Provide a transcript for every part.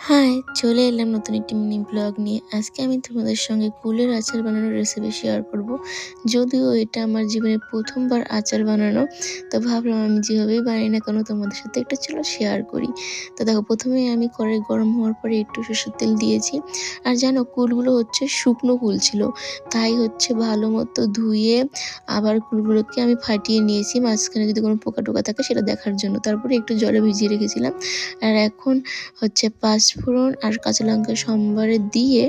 High! চলে এলাম নতুন একটি মিনি ব্লগ নিয়ে। আজকে আমি তোমাদের সঙ্গে কুলের আচার বানানোর রেসিপি শেয়ার করব। যদিও এটা আমার জীবনে ১ম বার আচার বানানো। তো ভাবলাম আমি যেভাবেই বানাই না কেন তোমাদের সাথে একটা চলো শেয়ার করি। তো দেখো ১ম এই আমি কড়াই গরম হওয়ার পরে একটু সরষের তেল দিয়েছি। আর জানো কুলগুলো হচ্ছে শুকনো কুল ছিল। তাই হচ্ছে ভালো মতো ধুয়ে আবার কুলগুলোকে আমি ফাটিয়ে নিয়েছি। মাঝখানে যদি কোনো পোকা-টোকা থাকে সেটা দেখার জন্য। তারপরে একটু জলে ভিজিয়ে রেখেছিলাম। আর এখন হচ্ছে পাঁচফোড়ন আর কাঁচা লঙ্কা সম্বারে দিয়ে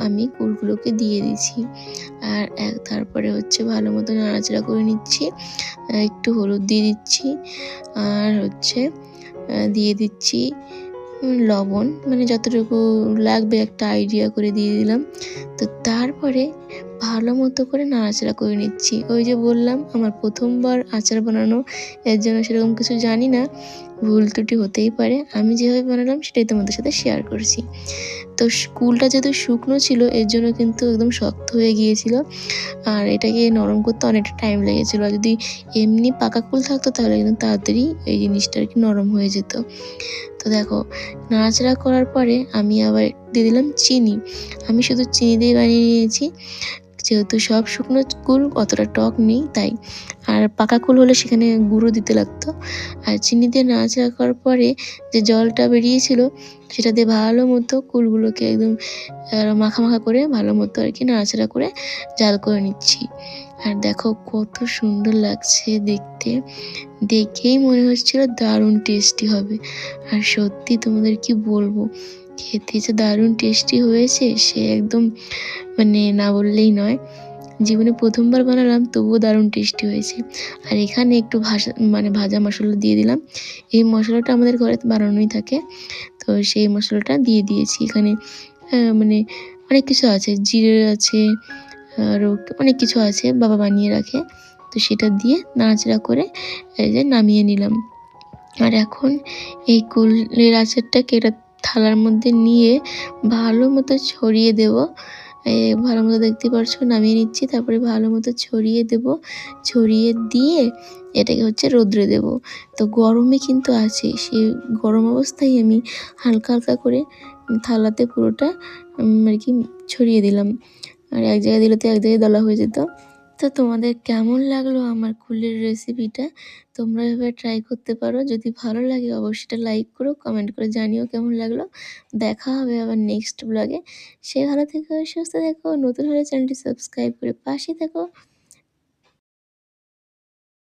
আমি কুলগুলোকে দিয়ে দিছি। আর তারপরে হচ্ছে ভালো মতো নাড়াচাড়া করে নিচ্ছি। একটু হলুদ দিয়ে দিচ্ছি। আর হচ্ছে দিয়ে দিচ্ছি লবণ, মানে যতটুকু লাগবে একটা আইডিয়া করে দিয়ে দিলাম। তো তারপরে ভালো মতো করে নাড়াচাড়া করে নিচ্ছি। ওই যে বললাম আমার ১ম বার আচার বানানো, এর জন্য সেরকম কিছু জানি না, ভুল ত্রুটি হতেই পারে। আমি যেভাবে বানালাম সেটাই তোমাদের সাথে শেয়ার করছি। তো কুলটা যেহেতু শুকনো ছিল এর জন্য কিন্তু একদম শক্ত হয়ে গিয়েছিল। আর এটাকে নরম করতে অনেকটা টাইম লেগেছিল। আর যদি এমনি পাকা কুল থাকতো তাহলে কিন্তু তাড়াতাড়ি এই জিনিসটা আর কি নরম হয়ে যেত। তো দেখো নাড়াচাড়া করার পরে আমি আবার দিয়ে দিলাম চিনি। আমি শুধু চিনি দিয়ে বানিয়ে নিয়েছি, যেহেতু সব শুকনো কুল অতটা টক নেই তাই। আর পাকা কুল হলে সেখানে গুঁড়ো দিতে লাগতো। আর চিনি দিয়ে নাড়াচাড়া করার পরে যে জলটা বেরিয়েছিল সেটা দিয়ে ভালো মতো কুলগুলোকে একদম মাখা মাখা করে ভালো মতো আর কি নাড়াচাড়া করে জাল করে নিচ্ছি। আর দেখো কত সুন্দর লাগছে দেখতে, দেখেই মনে হচ্ছিল দারুণ টেস্টি হবে। আর সত্যি তোমাদের কি বলবো, খেতে যে দারুণ টেস্টি হয়েছে সে একদম মানে না বললেই নয়। জীবনে ১ম বার বানালাম তবুও দারুণ টেস্টি হয়েছে। আর এখানে একটু ভাজা মশলা দিয়ে দিলাম। এই মশলাটা আমাদের ঘরে বানানোই থাকে। তো সেই মশলাটা দিয়ে দিয়েছি এখানে। মানে অনেক কিছু আছে, জিরে আছে, আরও অনেক কিছু আছে বাবা বানিয়ে রাখে। তো সেটা দিয়ে নাড়াচাড়া করে এই যে নামিয়ে নিলাম। আর এখন এই কুলের আচারটাকে একটা থালার মধ্যে নিয়ে ভালো মতো ছড়িয়ে দেব। ভালো মতো দেখতে পারছো নামিয়ে নিচ্ছি, তারপরে ভালো মতো ছড়িয়ে দেব। ছড়িয়ে দিয়ে এটাকে হচ্ছে রোদ্রে দেব। তো গরমে কিন্তু আছে, সেই গরম অবস্থায় আমি হালকা হালকা করে থালাতে পুরোটা আর কি ছড়িয়ে দিলাম। আর এক জায়গায় দিলে তো এক জায়গায় দলা হয়ে যেত। তো তোমাদের কেমন লাগলো আমার কুলের রেসিপিটা? তোমরা এভাবে ট্রাই করতে পারো। যদি ভালো লাগে অবশ্যই এটা লাইক করো, কমেন্ট করে জানিও কেমন লাগলো। দেখা হবে আবার নেক্সট ব্লগে। সে ভালো থেকো, সুস্থ থেকো। নতুন হলে চ্যানেলটি সাবস্ক্রাইব করে পাশে থেকো।